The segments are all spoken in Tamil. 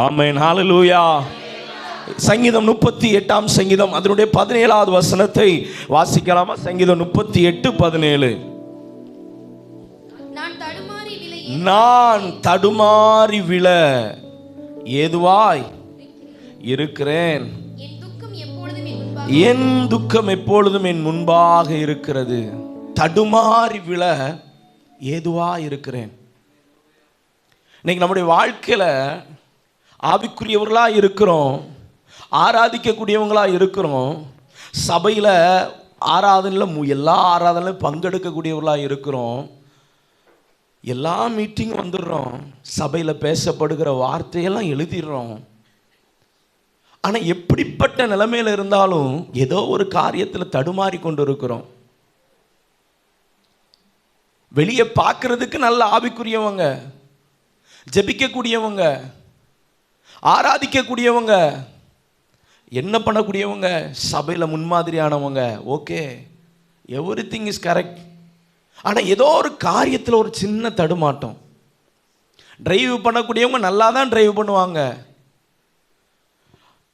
ஆமென். ஹல்லேலூயா. சங்கீதம் 38 சங்கீதம் அதனுடைய 17வது வசனத்தை வாசிக்கலாமா? சங்கீதம் 38:17. நான் தடுமாறி விழ ஏதுவாய் இருக்கிறேன், என் துக்கம் எப்பொழுதும் என் முன்பாக இருக்கிறது. தடுமாறி விழ ஏதுவாய் இருக்கிறேன். இன்னைக்கு நம்முடைய வாழ்க்கையில ஆவிக்குரியவர்களா இருக்கிறோம், ஆராதிக்கக்கூடியவங்களா இருக்கிறோம், சபையில் ஆராதனையில் எல்லா ஆராதனையிலும் பங்கெடுக்கக்கூடியவர்களா இருக்கிறோம், எல்லா மீட்டிங்கும் வந்துடுறோம், சபையில் பேசப்படுகிற வார்த்தையெல்லாம் எழுதிடுறோம். ஆனால் எப்படிப்பட்ட நிலைமையில் இருந்தாலும் ஏதோ ஒரு காரியத்தில் தடுமாறி கொண்டு இருக்கிறோம். வெளியே பார்க்கறதுக்கு நல்ல ஆவிக்குரியவங்க, ஜெபிக்கக்கூடியவங்க, ஆராதிக்கக்கூடியவங்க, என்ன பண்ணக்கூடியவங்க, சபையில் முன்மாதிரியானவங்க. Okay, everything is correct. ஆனால் ஏதோ ஒரு காரியத்தில் ஒரு சின்ன தடுமாட்டம். டிரைவ் பண்ணக்கூடியவங்க நல்லா தான் டிரைவ் பண்ணுவாங்க,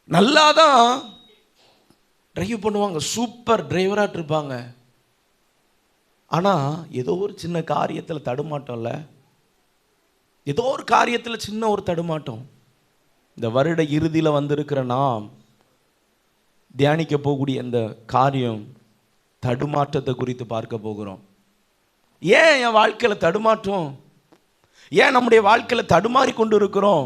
நல்லா தான் டிரைவ் பண்ணுவாங்க, சூப்பர் டிரைவராக இருப்பாங்க. ஆனால் ஏதோ ஒரு சின்ன காரியத்தில் தடுமாட்டம்ல, ஏதோ ஒரு காரியத்தில் சின்ன ஒரு தடுமாட்டம். இந்த வருட இறுதியில் வந்திருக்கிற நாம் தியானிக்க போகக்கூடிய இந்த காரியம் தடுமாற்றத்தை குறித்து பார்க்க போகிறோம். ஏன் என் வாழ்க்கையில் தடுமாற்றம்? ஏன் நம்முடைய வாழ்க்கையில் தடுமாறி கொண்டு இருக்கிறோம்?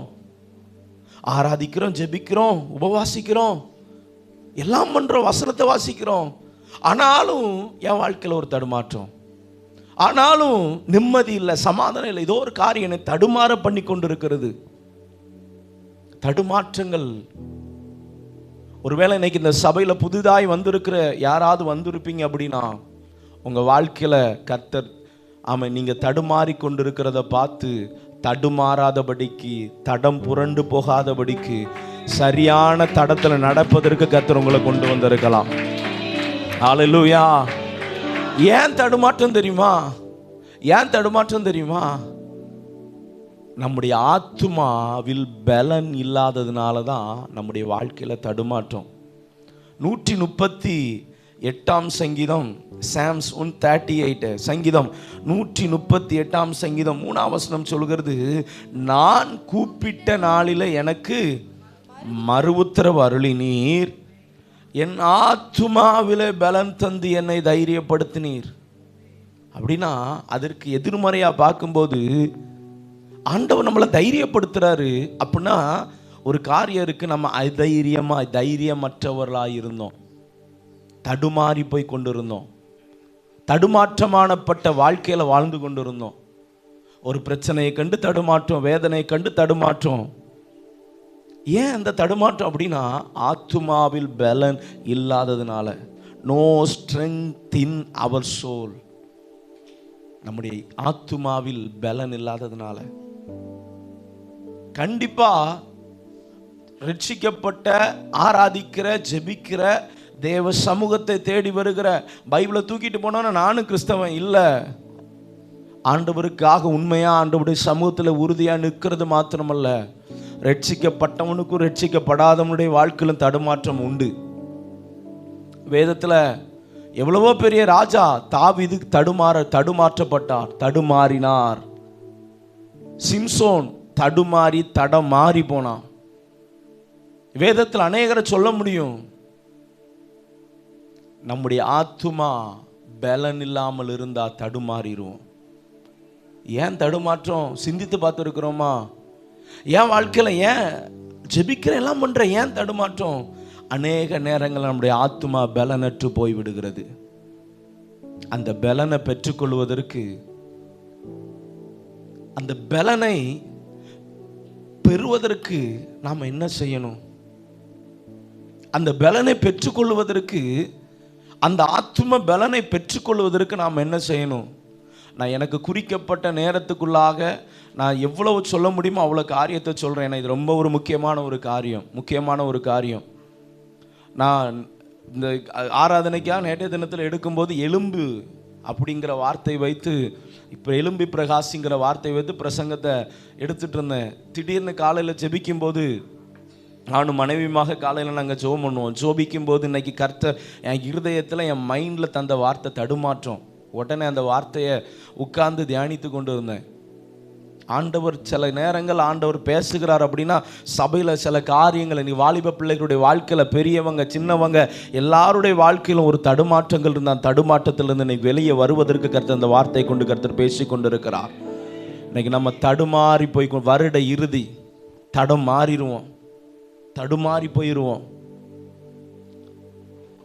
ஆராதிக்கிறோம், ஜெபிக்கிறோம், உபவாசிக்கிறோம், எல்லாம் பண்ணுறோம், வசனத்தை வாசிக்கிறோம், ஆனாலும் என் வாழ்க்கையில் ஒரு தடுமாற்றம், ஆனாலும் நிம்மதி இல்லை, சமாதானம் இல்லை. ஏதோ ஒரு காரியம் என்னை தடுமாற பண்ணி கொண்டு இருக்கிறது. தடுமாற்றங்கள். ஒருவேளை இன்னைக்கு இந்த சபையில் புதிதாய் வந்திருக்கிற யாராவது வந்திருப்பீங்க அப்படின்னா, உங்கள் வாழ்க்கையில் கர்த்தர் நீங்கள் தடுமாறி கொண்டு இருக்கிறத பார்த்து தடுமாறாதபடிக்கு, தடம் புரண்டு போகாதபடிக்கு, சரியான தடத்தில் நடப்பதற்கு கர்த்தர் உங்களை கொண்டு வந்திருக்கலாம். ஹல்லேலூயா. ஏன் தடுமாற்றம் தெரியுமா? ஏன் தடுமாற்றம் தெரியுமா? நம்முடைய ஆத்துமாவில் பலன் இல்லாததுனால தான் நம்முடைய வாழ்க்கையில் தடுமாற்றம். 138 சங்கீதம், சாம்ஸ் 138, சங்கீதம் 138 சங்கீதம் 3 வசனம் சொல்கிறது, நான் கூப்பிட்ட நாளில் எனக்கு மறு உத்தரவு அருளினீர், என் ஆத்துமாவிலே பலன் தந்து என்னை தைரியப்படுத்தினீர். அப்படின்னா அதற்கு எதிர்மறையாக பார்க்கும்போது ஆண்டவர் நம்மளை தைரியப்படுத்துறாரு. அப்படின்னா ஒரு காரியம் இருக்கு, நம்ம தைரியமற்றவர்களாக இருந்தோம், தடுமாறி போய் கொண்டு இருந்தோம், தடுமாற்றமானப்பட்ட வாழ்க்கையில் வாழ்ந்து கொண்டு இருந்தோம். ஒரு பிரச்சனையை கண்டு தடுமாற்றம், வேதனையை கண்டு தடுமாற்றம். ஏன் அந்த தடுமாற்றம் அப்படின்னா ஆத்துமாவில் பலன் இல்லாததுனால. No strength in our soul. நம்முடைய ஆத்துமாவில் பலன் இல்லாததுனால கண்டிப்பா ரட்சிக்கப்பட்ட, ஆராதிக்கிற, ஜெபிக்கிற, தேவ சமூகத்தை தேடி வருகிற, பைபிளை தூக்கிட்டு போனோன்னா நானும் கிறிஸ்தவன் இல்லை, ஆண்டவருக்காக உண்மையா ஆண்டவருடைய சமூகத்தில் உறுதியாக நிற்கிறது மாத்திரமல்ல, ரட்சிக்கப்பட்டவனுக்கும் ரட்சிக்கப்படாதவனுடைய வாழ்க்கையிலும் தடுமாற்றம் உண்டு. வேதத்தில் எவ்வளவோ பெரிய ராஜா தாவீது தடுமாற்றப்பட்டார், தடுமாறினார். சிம்சோன் தடுமாறி தடமாறி போனான். வேதத்தில் அநேகரை சொல்ல முடியும். நம்முடைய ஆத்துமா பலன் இல்லாமல் இருந்தா தடுமாறிடுவோம். ஏன் தடுமாற்றம்? சிந்தித்து பார்த்துருக்கிறோமா? ஏன் வாழ்க்கையில் ஏன் ஜெபிக்கிற எல்லாம் பண்ற, ஏன் தடுமாற்றம்? அநேக நேரங்கள் நம்முடைய ஆத்துமா பலனற்று போய்விடுகிறது. அந்த பலனை பெற்றுக்கொள்வதற்கு, அந்த பலனை பெறுவதற்கு நாம் என்ன செய்யணும்? அந்த பலனை பெற்றுக்கொள்வதற்கு, அந்த ஆத்தும பலனை பெற்றுக்கொள்வதற்கு நாம் என்ன செய்யணும்? நான் எனக்கு குறிக்கப்பட்ட நேரத்துக்குள்ளாக நான் எவ்வளவு சொல்ல முடியுமோ அவ்வளோ காரியத்தை சொல்கிறேன். ஏன்னா இது ரொம்ப ஒரு முக்கியமான ஒரு காரியம். நான் இந்த ஆராதனைக்காக நேற்றைய தினத்தில் எடுக்கும்போது எலும்பு அப்படிங்கிற வார்த்தை வைத்து, இப்போ எழும்பி பிரகாசிங்கிற வார்த்தை வைத்து பிரசங்கத்தை எடுத்துகிட்டு இருந்தேன். திடீர்னு காலையில் ஜெபிக்கும்போது, நானும் மனைவியுமாக காலையில் நாங்கள் ஜெபம் பண்ணுவோம். ஜோபிக்கும்போது இன்னைக்கு கர்த்தர் என் இருதயத்தில், என் மைண்டில் தந்த வார்த்தை தடுமாற்றம். உடனே அந்த வார்த்தையை உட்கார்ந்து தியானித்து கொண்டு இருந்தேன். ஆண்டவர் சில நேரங்கள் ஆண்டவர் பேசுகிறார் அப்படின்னா, சபையில் சில காரியங்களை, நீ வாலிப பிள்ளைகளுடைய வாழ்க்கையில், பெரியவங்க சின்னவங்க எல்லாருடைய வாழ்க்கையிலும் ஒரு தடுமாற்றங்கள் இருந்தால், தடுமாற்றத்திலிருந்து இன்னைக்கு வெளியே வருவதற்கு கர்த்தர் அந்த வார்த்தை கொண்டு கர்த்தர் பேசி கொண்டு இருக்கிறார். இன்னைக்கு நம்ம தடுமாறி போய், வருட இறுதி தடுமாறி போயிடுவோம்.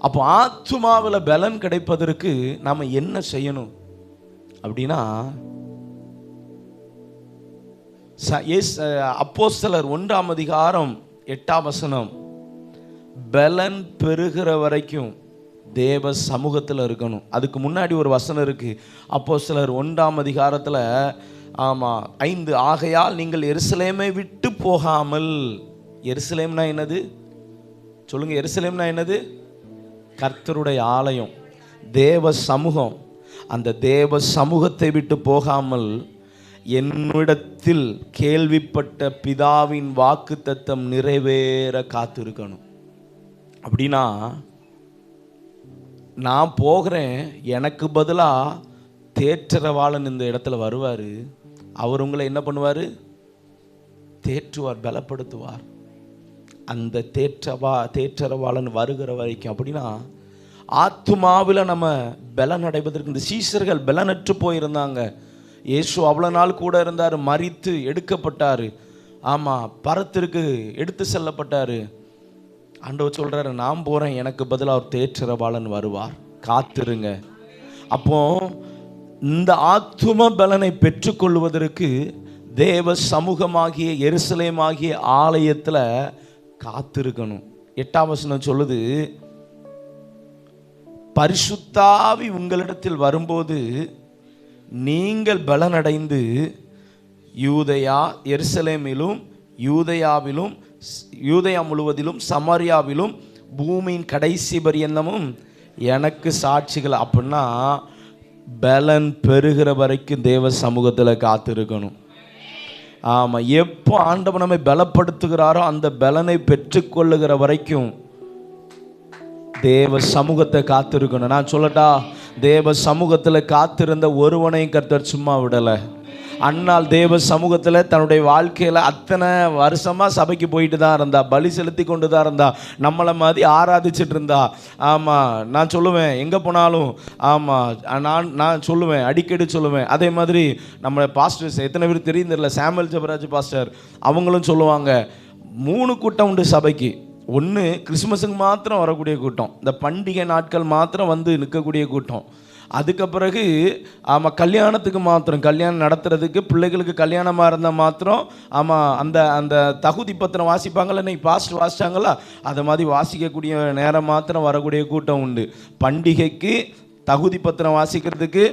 அப்போ ஆத்துமாவில் பலன் கிடைப்பதற்கு நாம் என்ன செய்யணும் அப்படின்னா, அப்போஸ்தலர் 1:8 பலன் பெறுகிற வரைக்கும் தேவ சமூகத்தில் இருக்கணும். அதுக்கு முன்னாடி ஒரு வசனம் இருக்கு. அப்போஸ்தலர் 1:5 ஆமாம் 5, ஆகையால் நீங்கள் எருசலேமை விட்டு போகாமல். எருசலேம்னா என்னது சொல்லுங்க? எருசலேம்னா என்னது? கர்த்தருடைய ஆலயம், தேவ சமூகம். அந்த தேவ சமூகத்தை விட்டு போகாமல் என்னிடத்தில் கேள்விப்பட்ட பிதாவின் வாக்குத்தத்தம் நிறைவேற காத்திருக்கணும். அப்படின்னா, நான் போகிறேன், எனக்கு பதிலாக தேற்றரவாளன் இந்த இடத்துல வருவார். அவர் உங்களை என்ன பண்ணுவார்? தேற்றுவார், பலப்படுத்துவார். அந்த தேற்றரவாளன் வருகிற வரைக்கும். அப்படின்னா ஆத்துமாவில் நம்ம பலன் அடைவதற்கு, இந்த சீஷர்கள் பலனற்று போயிருந்தாங்க. இயேசு அவ்வளோ நாள் கூட இருந்தார், மரித்து எடுக்கப்பட்டார், ஆமாம் பரத்திற்கு எடுத்து செல்லப்பட்டார். ஆண்டவர் சொல்கிறாரு, நான் போகிறேன், எனக்கு பதிலாக ஒரு தேற்றரவாளன் வருவார், காத்திருங்க. அப்போ இந்த ஆத்தும பலனை பெற்றுக்கொள்வதற்கு தேவ சமூகமாகிய எருசலேமாகிய ஆலயத்தில் காத்திருக்கணும். 8 சொல்லுது, பரிசுத்தாவி உங்களிடத்தில் வரும்போது நீங்கள் பலனடைந்து யூதேயா எருசலேமிலும் யூதேயா முழுவதிலும் சமாரியாவிலும் பூமியின் கடைசி பரியந்தமும் எனக்கு சாட்சிகள். அப்படின்னா பலன் பெறுகிற வரைக்கும் தேவ சமூகத்தில் காத்திருக்கணும். ஆமாம், எப்போ ஆண்டவர் நம்மை பலப்படுத்துகிறாரோ அந்த பலனை பெற்றுக்கொள்ளுகிற வரைக்கும் தேவ சமூகத்தை காத்திருக்கணும். நான் சொல்லட்டா, தேவ சமூகத்தில் காத்திருந்த ஒருவனையும் கர்த்தர் சும்மா விடலை. அன்னாள் தேவ சமூகத்தில் தன்னுடைய வாழ்க்கையில் அத்தனை வருஷமாக சபைக்கு போயிட்டு தான் இருந்தா, பலி செலுத்தி கொண்டு தான் இருந்தா, நம்மளை மாதிரி ஆராதிச்சுட்டு இருந்தா. ஆமாம், நான் சொல்லுவேன் எங்கே போனாலும், ஆமாம் நான் சொல்லுவேன், அடிக்கடி சொல்லுவேன். அதே மாதிரி நம்ம பாஸ்டர்ஸ் எத்தனை பேர் தெரியும் தெரியல, சாமுவேல் ஜெபராஜ் பாஸ்டர் அவங்களும் சொல்லுவாங்க, 3 கூட்டம் உண்டு சபைக்கு. ஒன்று கிறிஸ்மஸுக்கு மாத்திரம் வரக்கூடிய கூட்டம், இந்த பண்டிகை நாட்கள் மாத்திரம் வந்து நிற்கக்கூடிய கூட்டம். அதுக்கு பிறகு ஆமாம் கல்யாணத்துக்கு மாத்திரம், கல்யாணம் நடத்துறதுக்கு பிள்ளைகளுக்கு கல்யாணமாக இருந்தால் மாத்திரம் ஆமாம் அந்த அந்த தகுதி பத்திரம் வாசிப்பாங்கள்ல, இன்னைக்கு பாஸ்ட் வாசித்தாங்களா, அதை மாதிரி வாசிக்கக்கூடிய நேரம் மாத்திரம் வரக்கூடிய கூட்டம் உண்டு. பண்டிகைக்கு தகுதி பத்திரம் வாசிக்கிறதுக்கு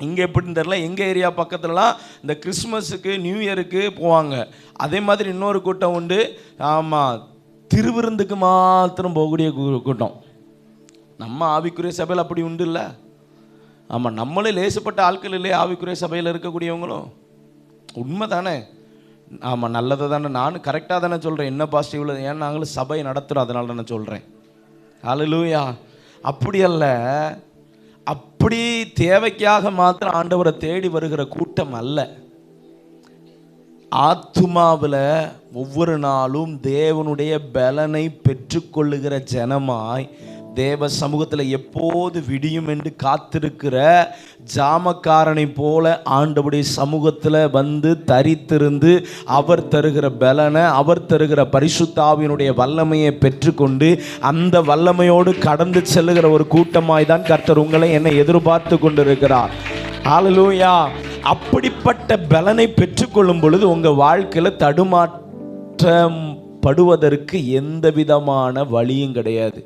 இங்கே எப்படின்னு தெரில, எங்கள் ஏரியா பக்கத்துலலாம் இந்த கிறிஸ்மஸுக்கு நியூ இயருக்கு போவாங்க. அதே மாதிரி இன்னொரு கூட்டம் உண்டு, ஆமாம் திருவிருந்துக்கு மாத்திரம் போகக்கூடிய கூட்டம். நம்ம ஆவிக்குரிய சபையில் அப்படி உண்டு இல்லை? ஆமாம், நம்மளே லேசப்பட்ட ஆட்கள் இல்லையே ஆவிக்குரிய சபையில் இருக்கக்கூடியவங்களும். உண்மை தானே? ஆமாம், நல்லதை தானே, நானும் கரெக்டாக தானே சொல்கிறேன். என்ன பாசிட்டிவ்ல, ஏன்னா நாங்களும் சபையை நடத்துகிறோம், அதனால தானே சொல்கிறேன். ஹல்லேலூயா. அப்படி அல்ல, அப்படி தேவைக்காக மாத்திரம் ஆண்டவரை தேடி வருகிற கூட்டம் அல்ல. ஆத்துமாவில் ஒவ்வொரு நாளும் தேவனுடைய பலனை பெற்றுக்கொள்ளுகிற ஜனமாய், தேவ சமூகத்தில் எப்போது விடியும் என்று காத்திருக்கிற ஜாமக்காரனை போல ஆண்டவருடைய சமூகத்தில் வந்து தரித்திருந்து அவர் தருகிற பலனை, அவர் தருகிற பரிசுத்தாவினுடைய வல்லமையை பெற்றுக்கொண்டு அந்த வல்லமையோடு கடந்து செல்லுகிற ஒரு கூட்டமாய் தான் கர்த்தர் உங்களை என்னை எதிர்பார்த்து கொண்டிருக்கிறார். ஹல்லேலூயா. அப்படிப்பட்ட பலனை பெற்றுக்கொள்ளும் பொழுது உங்கள் வாழ்க்கையில் தடுமாற்றம் படுவதற்கு எந்த விதமான வழியும் கிடையாது.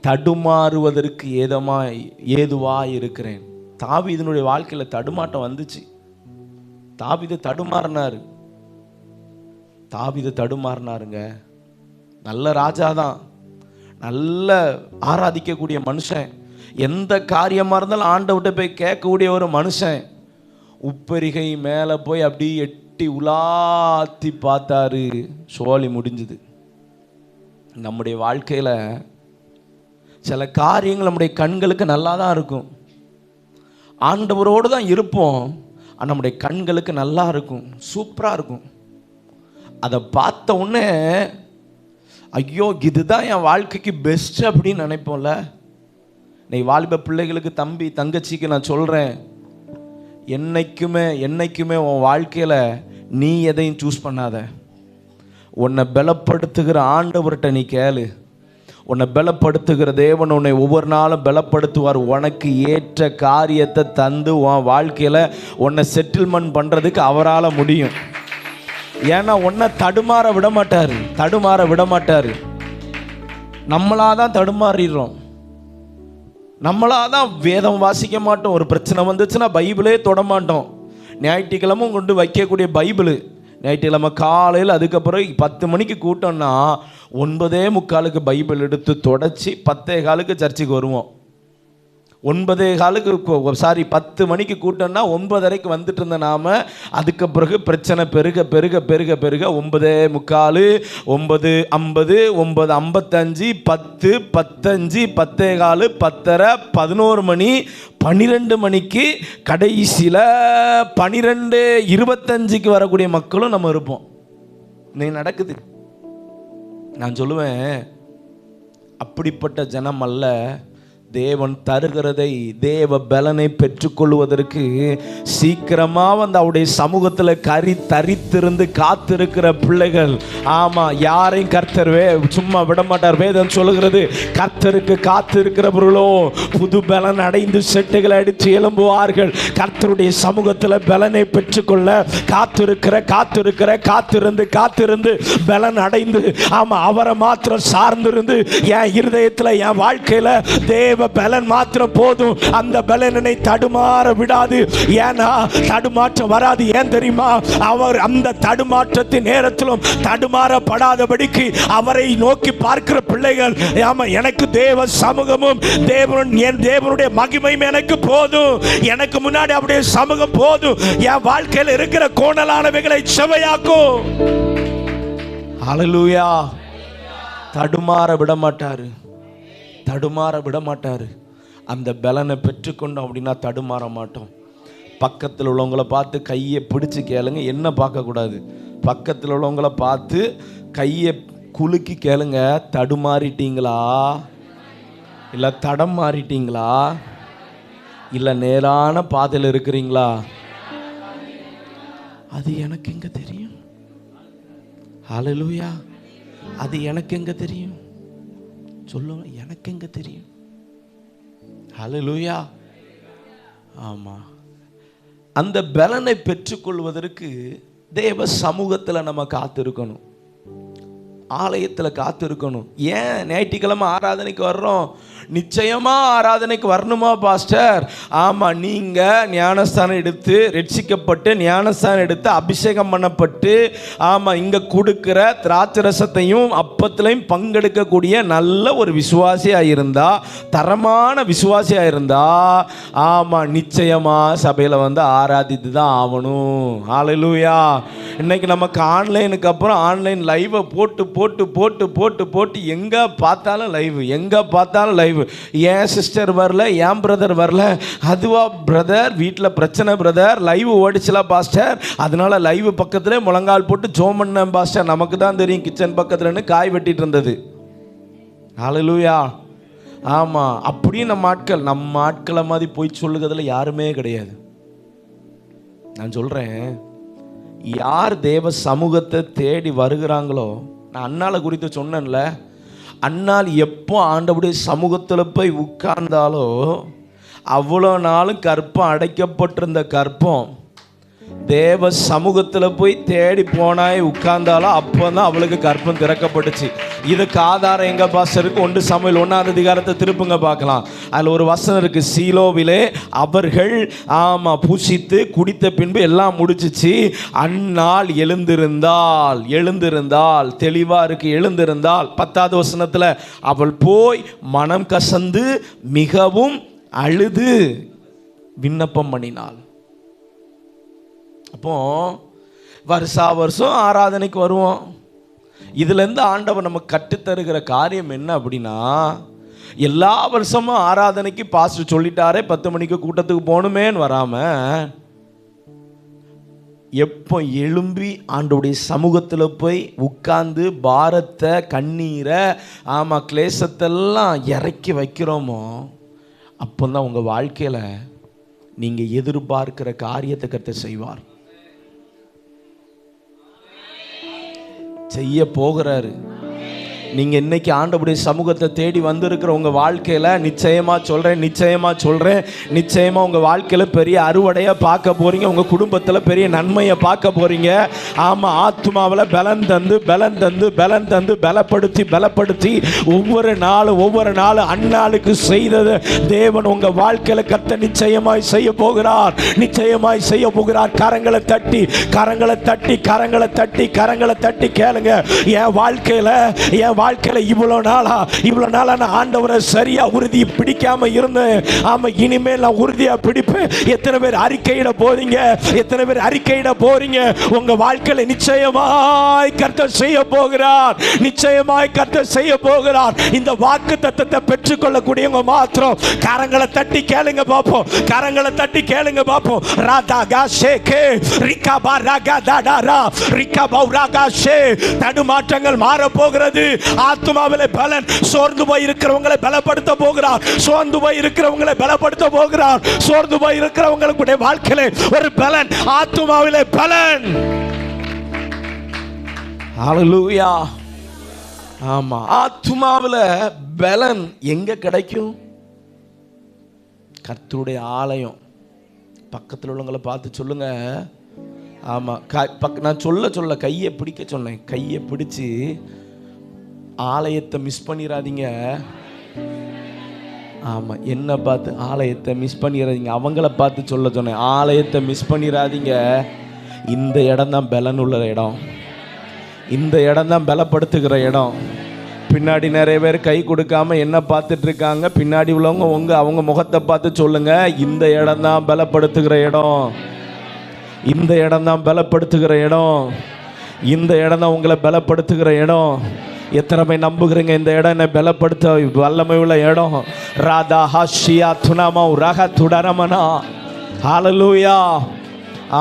தடுமாறுவதற்கு ஏதுவாக இருக்கிறேன். தாவீதினுடைய வாழ்க்கையில் தடுமாட்டம் வந்துச்சு. தாவீது தடுமாறினாருங்க. நல்ல ராஜா தான், நல்ல ஆராதிக்கக்கூடிய மனுஷன். எந்த காரியமாக இருந்தாலும் ஆண்டவர்கிட்ட போய் கேட்கக்கூடிய ஒரு மனுஷன் உப்பரிகை மேலே போய் அப்படியே எட்டி உலாத்தி பார்த்தாரு, சோழி முடிஞ்சுது. நம்முடைய வாழ்க்கையில் சில காரியங்கள் நம்முடைய கண்களுக்கு நல்லா தான் இருக்கும், ஆண்டவரோடு தான் இருப்போம், நம்முடைய கண்களுக்கு நல்லா இருக்கும், சூப்பராக இருக்கும். அதை பார்த்த உடனே ஐயோ இதுதான் என் வாழ்க்கைக்கு பெஸ்ட் அப்படின்னு நினைப்போம்ல. நீ வாலிப பிள்ளைகளுக்கு, தம்பி தங்கச்சிக்கு நான் சொல்கிறேன், என்னைக்குமே உன் வாழ்க்கையில் நீ எதையும் சூஸ் பண்ணாத. உன்னை பலப்படுத்துகிற ஆண்டவர்கிட்ட நீ கேளு. உன்னை பலப்படுத்துகிற தேவன் உன்னை ஒவ்வொரு நாளும் பலப்படுத்துவார். உனக்கு ஏற்ற காரியத்தை தந்து உன் வாழ்க்கையில் உன்னை செட்டில்மெண்ட் பண்ணுறதுக்கு அவரால் முடியும். ஏன்னா உன்னை தடுமாற விட மாட்டார். நம்மளாதான் தடுமாறிடுறோம், நம்மளாதான் வேதம் வாசிக்க மாட்டோம். ஒரு பிரச்சனை வந்துச்சுன்னா பைபிளே தொட மாட்டோம். ஞாயிற்றுக்கிழமை கொண்டு வைக்கக்கூடிய பைபிளு ஞாயிற்றுக்கிழமை காலையில், அதுக்கப்புறம் 10 மணிக்கு கூட்டம்னா 9:45 பைபிள் எடுத்து தொடச்சி 10:15 சர்ச்சுக்கு வருவோம். 10 மணிக்கு கூட்டம்னா 9:30 வந்துட்டு இருந்த நாம, அதுக்கு பிறகு பிரச்சனை பெருக 9:45, 9:50, 9:55, 10, 10:05, 10:15, 10:30, 11 மணி, 12 மணிக்கு, கடைசியில் 12:25 வரக்கூடிய மக்களும் நம்ம இருப்போம். இன்னைக்கு நடக்குது. நான் சொல்லுவேன், அப்படிப்பட்ட ஜனம் அல்ல. தேவன் தருகிறதை, தேவ பலனை பெற்றுக்கொள்வதற்கு சீக்கிரமாக வந்து அவருடைய சமூகத்தில் தரித்திருந்து காத்திருக்கிற பிள்ளைகள். ஆமாம், யாரையும் கர்த்தர் சும்மா விட மாட்டார். வேதம் சொல்லுகிறது, கர்த்தருக்கு காத்திருக்கிறவர்களோ புது பலன் அடைந்து செட்டுகளை அடித்து எழும்புவார்கள். கர்த்தருடைய சமூகத்தில் பலனை பெற்றுக்கொள்ள காத்திருந்து பலன் அடைந்து, ஆமாம், அவரை மாத்திரம் சார்ந்திருந்து என் இருதயத்தில், என் வாழ்க்கையில் தேவ பலன் மாத்திரம் போதும். அந்த பலனை தடுமாற விடாது. ஏன்னா தடுமாற்றம் வராது. ஏன் தெரியுமா? அவர் அந்த தடுமாற்றத்தின் நேரத்திலும் தடுமாறப்படாதபடிக்கு அவரை நோக்கி பார்க்கிற பிள்ளைகள், ஆமா, எனக்கு தேவ சமூகமும் தேவனுடைய மகிமையும் எனக்கு போதும், எனக்கு முன்னாடி அவருடைய சமூகம் போதும், என் வாழ்க்கையில் இருக்கிற கோணலானவைகளை செவையாக்கும். ஹல்லேலூயா. தடுமாற விட மாட்டாரு. அந்த பலனை பெற்றுக்கொண்டோம் அப்படின்னா தடுமாற மாட்டோம். பக்கத்தில் உள்ளவங்களை பார்த்து கையை பிடிச்சு கேளுங்க, என்ன பார்க்கக்கூடாது. பக்கத்தில் உள்ளவங்களை பார்த்து கையை குலுக்கி கேளுங்க, தடுமாறிட்டீங்களா, இல்லை தடம் மாறிட்டீங்களா, இல்லை நேரான பாதையில் இருக்கிறீங்களா? அது எனக்கு எங்க தெரியும்? ஹல்லேலூயா. அது எனக்கு எங்க தெரியும்? சொல்லுங்க, எனக்கு எங்க தெரியும்? ஹல்லேலூயா. ஆமா, அந்த பலனை பெற்றுக்கொள்வதற்கு தேவ சமூகத்தில் நம்ம காத்திருக்கணும், ஆலயத்தில் காத்திருக்கணும். ஏன் ஞாயிற்றுக்கிழமை ஆராதனைக்கு வர்றோம்? நிச்சயமா ஆராதனைக்கு வரணுமா பாஸ்டர்? ஆமாம், நீங்கள் ஞானஸ்தானம் எடுத்து ரட்சிக்கப்பட்டு ஞானஸ்தானம் எடுத்து அபிஷேகம் பண்ணப்பட்டு, ஆமாம், இங்கே கொடுக்குற திராட்சரசத்தையும் அப்பத்திலையும் பங்கெடுக்கக்கூடிய நல்ல ஒரு விசுவாசியாக இருந்தா, தரமான விசுவாசியாக இருந்தா, ஆமாம், நிச்சயமாக சபையில் வந்து ஆராதித்து தான் ஆகணும். ஹல்லேலூயா. இன்னைக்கு நமக்கு ஆன்லைனுக்கு அப்புறம் ஆன்லைன் லைவை போட்டு எங்கே பார்த்தாலும் லைவ். ஏன் சிஸ்டர் வரல, ஏன் பிரதர் வரல, அதுவா பிரதர் வீட்டில் பிரச்சனை பிரதர், லைவ் ஓடிச்சுல பாஸ்டர், அதனால லைவ் பக்கத்துல முழங்கால் போட்டு ஜோம் பண்ண பாஸ்டர், நமக்கு தான் தெரியும் கிச்சன் பக்கத்துலன்னு காய் வெட்டிட்டு இருந்தது. ஹல்லேலூயா. ஆமாம், அப்படியும் நம்ம ஆட்களை மாதிரி போய் சொல்லுகிறதுல யாருமே கிடையாது. நான் சொல்கிறேன், யார் தேவ சமூகத்தை தேடி வருகிறாங்களோ, நான் அண்ணாளை குறித்து சொன்னேன்ல, அண்ணால் எப்போ ஆண்டவருடைய சமூகத்தில் போய் உட்கார்ந்தாலோ அவ்வளோ நாளும் கற்பம் அடைக்கப்பட்டிருந்த கற்பம் தேவ சமூகத்தில் போய் தேடி போனாய் உட்கார்ந்தாலும் அப்போ தான் அவளுக்கு கற்பம் திறக்கப்பட்டுச்சு. இதுக்கு ஆதாரம் எங்க பாஸ்டருக்கு 1 சாமுவேல் 1ஆம் அதிகாரத்தை திருப்புங்க பார்க்கலாம். அதில் ஒரு வசனம் இருக்கு, சீலோவிலே அவர்கள் புசித்து குடித்த பின்பு எல்லாம் முடிச்சிச்சு, அந்நாள் எழுந்திருந்தால் தெளிவா இருக்கு, எழுந்திருந்தால் 10வது வசனத்துல அவள் போய் மனம் கசந்து மிகவும் அழுது விண்ணப்பம் பண்ணினாள். அப்போ வருஷம் ஆராதனைக்கு வருவோம். இதுலேருந்து ஆண்டவர் நமக்கு கற்றுத்தருகிற காரியம் என்ன அப்படின்னா, எல்லா வருஷமும் ஆராதனைக்கு பாஸ்டர் சொல்லிட்டாரே 10 மணிக்கு கூட்டத்துக்கு போகணுமேன்னு வராமல், எப்போ எழும்பி ஆண்டோடைய சமூகத்தில் போய் உட்கார்ந்து பாரத்தை கண்ணீரை கிளேசத்தெல்லாம் இறக்கி வைக்கிறோமோ, அப்போ தான் உங்கள் வாழ்க்கையில் நீங்கள் எதிர்பார்க்கிற காரியத்தை கர்த்தர் செய்வார், செய்ய போகிறாரு. நீங்கள் இன்னைக்கு ஆண்டவருடைய சமூகத்தை தேடி வந்திருக்கிற உங்கள் வாழ்க்கையில் நிச்சயமாக சொல்கிறேன், நிச்சயமாக உங்கள் வாழ்க்கையில் பெரிய அறுவடையை பார்க்க போகிறீங்க. உங்கள் குடும்பத்தில் பெரிய நன்மையை பார்க்க போகிறீங்க. ஆத்துமாவில் பலன் தந்து பலப்படுத்தி ஒவ்வொரு நாளும் அந்நாளுக்கு செய்தது தேவன் உங்கள் வாழ்க்கையில் கர்த்தர் நிச்சயமாய் செய்ய போகிறார். கரங்களை தட்டி கேளுங்க. என் வாழ்க்கையில இவ்வளவு நாளா நான் ஆண்டவரை சரியா உறுதி பிடிக்காம இருந்தேன். இனிமேல் நான் உறுதியா பிடிப்பேன். எத்தனை பேர் அறிக்கையிட போறீங்க? உங்க வாழ்க்கையில நிச்சயமாய் கர்த்தர் செய்ய போகிறார். இந்த வாக்குத்தத்தத்தை பெற்றுக்கொள்ளக்கூடியவங்க மாத்திரம் கரங்களை தட்டி கேளுங்க பாப்போம். தடுமாற்றங்கள் மாற போகிறது. ஆத்துமாவிலே பலன். சோர்ந்து போய் இருக்கிறவங்களை பலப்படுத்த போகிறார். சோர்ந்து போய் இருக்கிறவங்களுடைய வாழ்க்கையிலே ஒரு பலன், ஆத்துமாவிலே பலன். ஹல்லேலூயா. ஆத்துமாவில பலன் எங்க கிடைக்கும்? கர்த்தருடைய ஆலயம். பக்கத்தில் உள்ளவங்களை பார்த்து சொல்லுங்க. நான் சொல்ல கையை பிடிக்க சொன்னேன். கையை பிடிச்சு ஆலயத்தை மிஸ் பண்ணிடாதீங்க. என்ன பார்த்து ஆலயத்தை மிஸ் பண்ணிடாதீங்க. அவங்கள பார்த்து சொல்ல சொன்னேன், ஆலயத்தை மிஸ் பண்ணிடாதீங்க. இந்த இடம் தான் பலன் உள்ள இடம். இந்த இடம் தான் பலப்படுத்துகிற இடம். பின்னாடி நிறைய பேர் கை கொடுக்காம என்ன பார்த்துட்டு இருக்காங்க. பின்னாடி உள்ளவங்க அவங்க முகத்தை பார்த்து சொல்லுங்க, இந்த இடம் தான் பலப்படுத்துகிற இடம். இந்த இடம் தான் பலப்படுத்துகிற இடம். இந்த இடம் தான் உங்களை பலப்படுத்துகிற இடம். எத்தனை பேர் நம்புகிறீங்க இந்த இடம் என்னை பலப்படுத்த வல்லமை உள்ள இடம்? ராதா ஹஷியா துணமா ரக துடரமனா. ஹல்லேலூயா.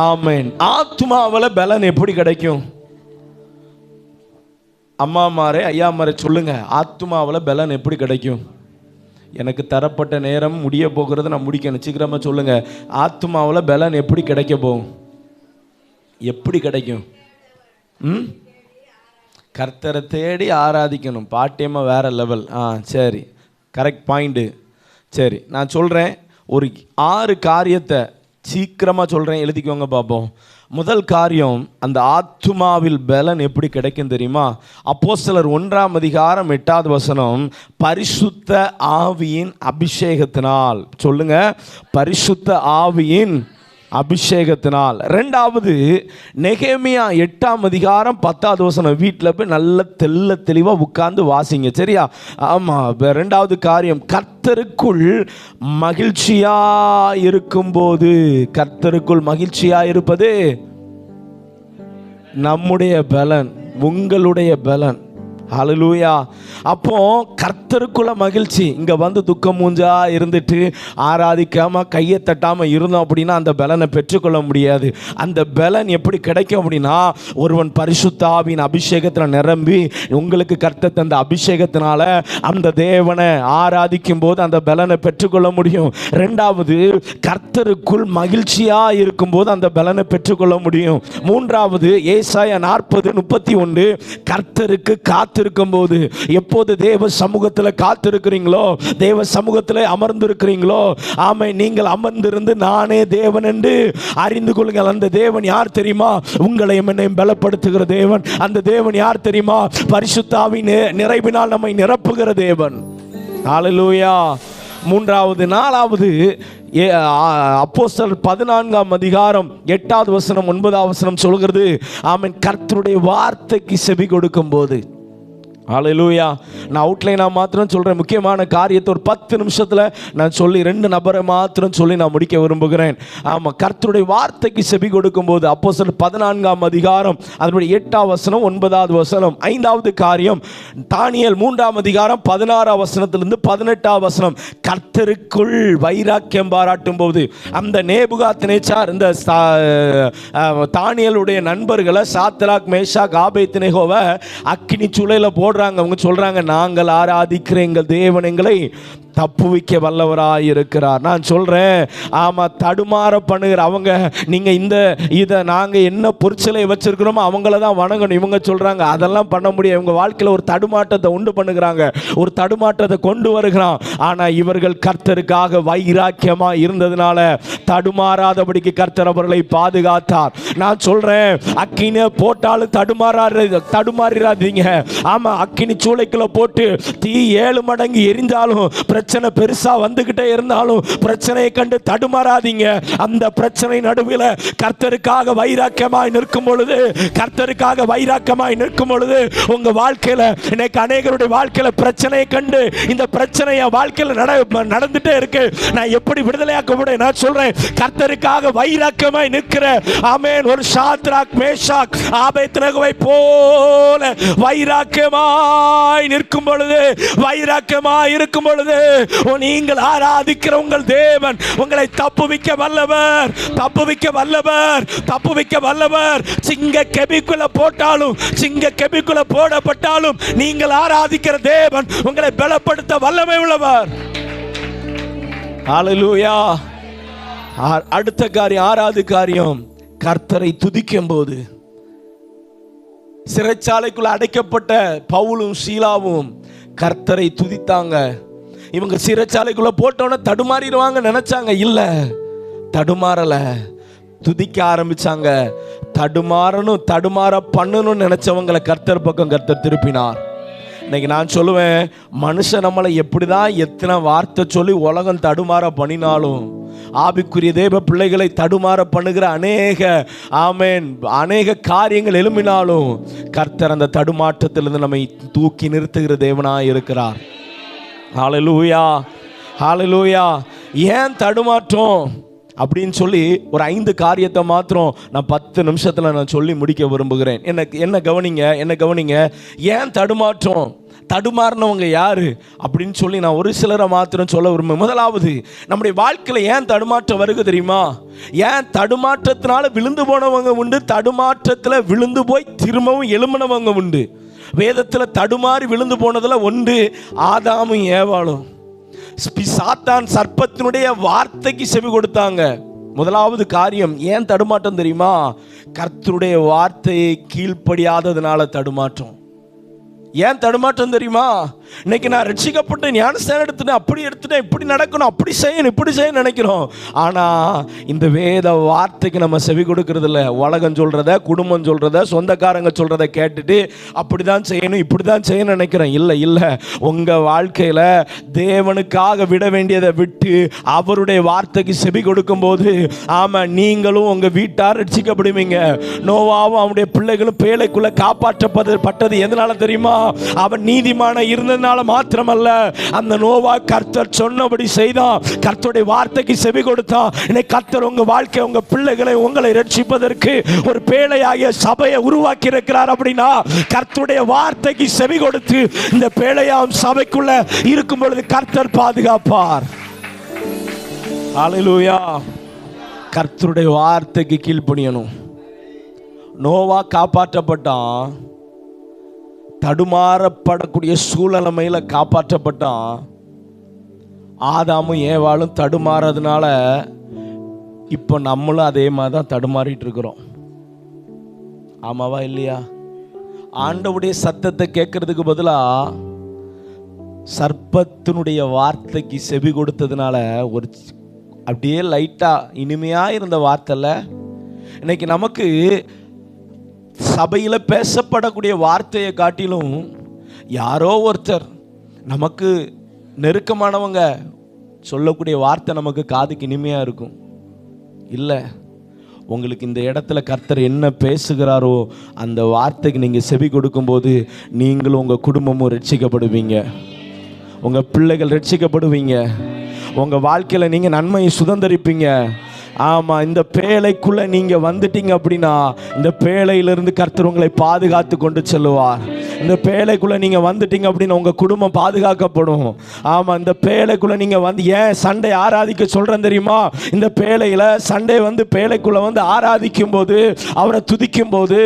ஆமென். ஆத்துமாவில் பலன் எப்படி கிடைக்கும்? அம்மாமாரே ஐயாமாரே சொல்லுங்க, ஆத்துமாவில் பலன் எப்படி கிடைக்கும்? எனக்கு தரப்பட்ட நேரம் முடிய போகிறது, நான் முடிக்கணும். சீக்கிரமாக சொல்லுங்க, ஆத்துமாவில் பலன் எப்படி கிடைக்க போகும்? எப்படி கிடைக்கும்? கர்த்தரை தேடி ஆராதிக்கணும். பாட்டியமாக வேற லெவல். சரி, கரெக்ட் பாயிண்ட்டு. சரி, நான் சொல்கிறேன். ஒரு 6 காரியத்தை சீக்கிரமாக சொல்கிறேன், எழுதிக்கோங்க பார்ப்போம். முதல் காரியம், அந்த ஆத்துமாவில் பலன் எப்படி கிடைக்கும் தெரியுமா? அப்போஸ்தலர் 1ஆம் அதிகாரம் 8வது வசனம், பரிசுத்த ஆவியின் அபிஷேகத்தினால். சொல்லுங்க, பரிசுத்த ஆவியின் அபிஷேகத்தினால். 2வது நெகேமியா 8ஆம் அதிகாரம் 10வது வசனம். வீட்டில் போய் நல்ல தெளிவாக உட்கார்ந்து வாசிங்க, சரியா? ஆமாம். 2வது காரியம், கர்த்தருக்குள் மகிழ்ச்சியாக இருக்கும்போது. கர்த்தருக்குள் மகிழ்ச்சியாக இருப்பது நம்முடைய பலன், உங்களுடைய பலன். ஹல்லேலூயா. அப்போ கர்த்தருக்குள்ள மகிழ்ச்சி. இங்கே வந்து துக்கம் மூஞ்சா இருந்துட்டு ஆராதிக்காமல் கையை தட்டாமல் இருந்தோம் அப்படின்னா அந்த பலனை பெற்றுக்கொள்ள முடியாது. அந்த பலன் எப்படி கிடைக்கும் அப்படின்னா, ஒருவன் பரிசுத்த ஆவியின் அபிஷேகத்தில் நிரம்பி, உங்களுக்கு கர்த்தர் தந்த அபிஷேகத்தினால அந்த தேவனை ஆராதிக்கும் போது அந்த பலனை பெற்றுக்கொள்ள முடியும். 2வது, கர்த்தருக்குள் மகிழ்ச்சியாக இருக்கும்போது அந்த பலனை பெற்றுக்கொள்ள முடியும். 3வது, ஏசாயா 40:31, கர்த்தருக்கு காத்து காத்திருக்கும் போது, எப்போது தேவ சமூகத்தில் காத்திருக்கிறீங்களோ, தேவ சமூகத்தில் அமர்ந்திருக்கிறீங்களோ, ஆமை, நீங்கள் அமர்ந்திருந்து நானே தேவன் என்று அறிந்து கொள்ளுங்கள். அந்த தேவன் யார் தெரியுமா? உங்களையும் என்னையும் பலப்படுத்துகிற தேவன். அந்த தேவன் யார் தெரியுமா? பரிசுத்த ஆவியின் நிறைவினால் நம்மை நிரப்புகிற தேவன். ஹல்லேலூயா. மூன்றாவது, நாலாவது, அப்போஸ்தலர் 14ஆம் அதிகாரம் 8வது வசனம் 9வது வசனம் சொல்கிறது, ஆமென், கர்த்தருடைய வார்த்தைக்கு செவி கொடுக்கும் போது. ஹல்லேலூயா. நான் அவுட்லைனா மாத்திரம் சொல்றேன். முக்கியமான காரியத்தை ஒரு 10 நிமிஷத்துல நான் சொல்லி 2 நபரை மாத்திரம் சொல்லி நான் முடிக்க விரும்புகிறேன். ஆமா, கர்த்தருடைய வார்த்தைக்கு செவி கொடுக்கும் போது. அப்போஸ்தலர் 14ஆம் அதிகாரம் அதனுடைய 8வது வசனம் 9வது வசனம். 5வது காரியம், தானியேல் 3ஆம் அதிகாரம் 16வது வசனத்திலிருந்து 18வது வசனம். கர்த்தருக்குள் வைராக்கியம் பாராட்டும் போது அந்த நேபுகாத்நேச்சார் இந்த தானியேலுடைய நண்பர்களை சாத்ராக், மேஷாக், ஆபேத்நேகோவை அக்கினி சூளையில போடுறாங்க. அவங்க சொல்றாங்க, நாங்கள் ஆராதிக்கிற எங்கள் தேவன் எங்களை தப்புவிக்க வல்லவராய் இருக்கிறார். நான் சொல்றேன், ஆமா, தடுமாற பண்ணுகிற அவங்க, நீங்க இதை நாங்க என்ன பொருட்களை வச்சிருக்கிறோமோ அவங்கள தான் வணங்கணும். இவங்க சொல்றாங்க அதெல்லாம் பண்ண முடியாது. இவங்க வாழ்க்கையில் ஒரு தடுமாற்றத்தை உண்டு பண்ணுகிறாங்க, ஒரு தடுமாற்றத்தை கொண்டு வருகிறான். ஆனா இவர்கள் கர்த்தருக்காக வைராக்கியமா இருந்ததுனால தடுமாறாதபடிக்கு கர்த்தர் அவர்களை பாதுகாத்தார். நான் சொல்றேன், அக்கினி போட்டாலும் தடுமாறாதீங்க. ஆமா, அக்கினி சூளைக்குள்ள போட்டு தீ 7 மடங்கு எரிந்தாலும், பிரச்சனை பெருசா வந்துகிட்டே இருந்தாலும் பிரச்சனையை கண்டு தடுமாறாதீங்க. அந்த பிரச்சனை நடுவில் கர்த்தருக்காக வைராக்கியமாய் நிற்கும் பொழுது, கர்த்தருக்காக வைராக்கியமாய் நிற்கும் பொழுது உங்க வாழ்க்கையில, இன்னைக்கு அநேகருடைய வாழ்க்கையில பிரச்சனையை கண்டு, இந்த பிரச்சனை என் வாழ்க்கையில நடந்துட்டே இருக்கு, நான் எப்படி விடுதலையாக்க முடியும்? நான் சொல்றேன், கர்த்தருக்காக வைராக்கியமாய் நிற்கிற, ஆமென், ஒரு சாத்ராக், மேஷாக், ஆபேத்நேகோவை போல வைராக்கியமாய் நிற்கும் பொழுது, வைராக்கியமாய் இருக்கும் பொழுது, நீங்கள் ஆராதிக்கிற உங்கள் தேவன் உங்களை தப்புவிக்க வல்லவர், தப்புவிக்க வல்லவர், தப்புவிக்க வல்லவர். சிங்க கெபிக்குள்ள போட்டாலும், சிங்க கெபிக்குள்ள போடப்பட்டாலும் நீங்கள் ஆராதிக்கிற தேவன் உங்களை பலப்படுத்த வல்லமை உள்ளவர். ஹல்லேலூயா. அடுத்த காரியம், 6வது காரியம், கர்த்தரை துதிக்கும் போது. சிறைச்சாலைக்குள்ள அடைக்கப்பட்ட பவுலும் சீலாவும் கர்த்தரை துதித்தாங்க. இவங்க சிறைச்சாலைக்குள்ள போட்டோன்னு தடுமாறிடுவாங்க நினைச்சாங்க, இல்ல, தடுமாறல, துதிக்க ஆரம்பிச்சாங்க. தடுமாற பண்ணணும்னு நினைச்சவங்களை கர்த்தர் பக்கம் கர்த்தர் திருப்பினார். இன்னைக்கு நான் சொல்லுவேன், மனுஷன் நம்மளை எப்படிதான் எத்தனை வார்த்தை சொல்லி உலகம் தடுமாற பண்ணினாலும், ஆவிக்குரிய தேவ பிள்ளைகளை தடுமாற பண்ணுகிற அநேக காரியங்கள் எழும்பினாலும் கர்த்தர் அந்த தடுமாற்றத்திலிருந்து நம்மை தூக்கி நிறுத்துகிற தேவனாய் இருக்கிறார். ஹல்லேலூயா, ஹல்லேலூயா. ஏன் தடுமாற்றம் அப்படின்னு சொல்லி ஒரு 5 காரியத்தை மாத்திரம் நான் 10 நிமிஷத்துல நான் சொல்லி முடிக்க விரும்புகிறேன். என்ன கவனிங்க. ஏன் தடுமாற்றம்? தடுமாறினவங்க யாரு அப்படின்னு சொல்லி நான் ஒரு சிலரை மாத்திரம் சொல்ல விரும்புகிறேன். முதலாவது, நம்முடைய வாழ்க்கையில் ஏன் தடுமாற்றம் வருது தெரியுமா? ஏன் தடுமாற்றத்தினால விழுந்து போனவங்க உண்டு, தடுமாற்றத்தில் விழுந்து போய் திரும்பவும் எழும்பினவங்க உண்டு. வேதத்தில் தடுமாறி விழுந்து போனதுல ஒன்று ஆதாமும் ஏவாளும். சாத்தான் சர்ப்பத்தினுடைய வார்த்தைக்கு செவி கொடுத்தாங்க. முதலாவது காரியம், ஏன் தடுமாற்றம் தெரியுமா? கர்த்தருடைய வார்த்தையை கீழ்ப்படியாததுனால தடுமாற்றம். ஏன் தடுமாற்றம் தெரியுமா? இன்னைக்கு நான் ரட்சிக்கப்பட்டு ஞானஸ்நானம் எடுத்துட்டேன், அப்படி எடுத்துட்டேன், இப்படி நடக்கணும், அப்படி செய்யணும், இப்படி செய்ய நினைக்கிறோம். ஆனா இந்த வேத வார்த்தைக்கு நம்ம செவி கொடுக்கறது இல்லை. உலகம் சொல்றத, குடும்பம் சொல்றத, சொந்தக்காரங்க சொல்றத கேட்டுட்டு அப்படிதான் செய்யணும், இப்படிதான் செய்யணும் நினைக்கிறேன். இல்லை, உங்க வாழ்க்கையில தேவனுக்காக விட வேண்டியதை விட்டு அவருடைய வார்த்தைக்கு செவி கொடுக்கும் போது, ஆமா, நீங்களும் உங்க வீட்டார் ரட்சிக்கப்படுவீங்க. நோவாவும் அவனுடைய பிள்ளைகளும் பேழைக்குள்ள காப்பாற்றப்பட்டது எதனால தெரியுமா? அவன் நீதிமான இருந்ததுனால மாத்திரமல்ல, அந்த நோவா கர்த்தர் சொன்னபடி செய்தான், கர்த்தருடைய வார்த்தைக்கு செவி கொடுத்தான். இன்னைக்கு கர்த்தர் உங்க வாழ்க்கை, உங்க பிள்ளைகளை, உங்களை ரட்சிப்பதற்கு ஒரு பேழையாகிய சபையை உருவாக்கி இருக்கிறார். அப்படின்னா கர்த்தருடைய வார்த்தைக்கு செவி கொடுத்து இந்த பேழையாம் சபைக்குள்ள இருக்கும் பொழுது கர்த்தர் பாதுகாப்பார். ஹல்லேலூயா. கர்த்தருடைய வார்த்தைக்கு கீழ்ப்படியணும். நோவா காப்பாற்றப்பட்டான், தடுமாறப்படக்கூடிய சூழ்நிலைமையில காப்பாற்றப்பட்டான். ஆதாமும் ஏவாளும் தடுமாறதுனால இப்போ நம்மளும் அதே மாதிரி தான் தடுமாறிட்டு இருக்கிறோம். ஆமாவா இல்லையா? ஆண்டவுடைய சத்தத்தை கேட்கறதுக்கு பதிலாக சர்ப்பத்தினுடைய வார்த்தைக்கு செவி கொடுத்ததுனால ஒரு அப்படியே லைட்டாக இனிமையாக இருந்த வார்த்தைல இன்னைக்கு நமக்கு சபையில் பேசப்படக்கூடிய வார்த்தையை காட்டிலும் யாரோ ஒருத்தர் நமக்கு நெருக்கமானவங்க சொல்லக்கூடிய வார்த்தை நமக்கு காதுக்கு இனிமையாக இருக்கும். இல்லை, உங்களுக்கு இந்த இடத்துல கர்த்தர் என்ன பேசுகிறாரோ அந்த வார்த்தைக்கு நீங்கள் செவி கொடுக்கும்போது நீங்களும் உங்கள் குடும்பமும் ரட்சிக்கப்படுவீங்க, உங்கள் பிள்ளைகள் ரட்சிக்கப்படுவீங்க, உங்கள் வாழ்க்கையில் நீங்கள் நன்மையை சுதந்திரிப்பீங்க. ஆமாம், இந்த பேழைக்குள்ளே நீங்கள் வந்துட்டீங்க அப்படின்னா இந்த பேழையிலிருந்து கர்த்தர் உங்களை பாதுகாத்து கொண்டு செல்லுவார். இந்த பேழைக்குள்ளே நீங்கள் வந்துட்டீங்க அப்படின்னா உங்கள் குடும்பம் பாதுகாக்கப்படும். ஆமாம், இந்த பேழைக்குள்ளே நீங்கள் வந்து ஏன் சண்டை ஆராதிக்க சொல்கிறேன் தெரியுமா? இந்த பேழையில் சண்டை வந்து பேழைக்குள்ளே வந்து ஆராதிக்கும் போது, அவரை துதிக்கும் போது,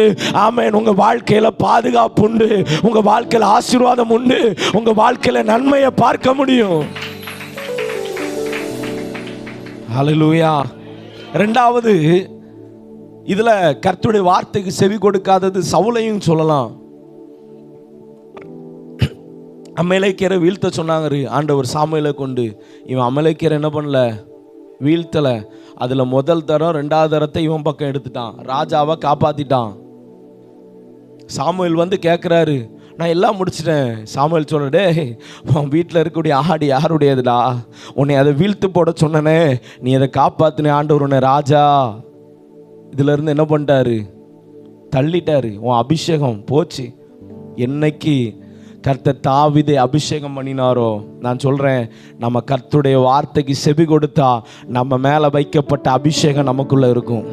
ஆமாம், உங்கள் வாழ்க்கையில் பாதுகாப்பு உண்டு, உங்கள் வாழ்க்கையில் ஆசீர்வாதம் உண்டு, உங்கள் வாழ்க்கையில் நன்மையை பார்க்க முடியும். ஹல்லேலூயா. ரெண்டாவது, இதுல கர்த்தருடைய வார்த்தைக்கு செவி கொடுக்காதது சவுலையும் சொல்லலாம். அமலேக்கியரை வீழ்த்த சொன்னாங்க ஆண்டவர் சாமுவேலை கொண்டு. இவன் அமலேக்கியரை என்ன பண்ணல? வீழ்த்தல. அதுல முதல் தரம் ரெண்டாவது தரத்தை இவன் பக்கம் எடுத்துட்டான், ராஜாவை காப்பாத்திட்டான். சாமுவேல் வந்து கேட்குறாரு, நான் எல்லாம் முடிச்சிட்டேன். சாமுவேல் சொல்றடே, உன் வீட்டில் இருக்கக்கூடிய ஆடு யாருடையதுடா? உன்னை அதை வீழ்த்து போட சொன்னனே, நீ அதை காப்பாத்தின. ஆண்டவர் உன்னை ராஜா இதுலேருந்து என்ன பண்ணிட்டாரு? தள்ளிட்டாரு. உன் அபிஷேகம் போச்சு. என்னைக்கு கர்த்தர் தாவீதை அபிஷேகம் பண்ணினாரோ, நான் சொல்கிறேன், நம்ம கர்த்தருடைய வார்த்தைக்கு செவி கொடுத்தா நம்ம மேலே வைக்கப்பட்ட அபிஷேகம் நமக்குள்ளே இருக்கும்.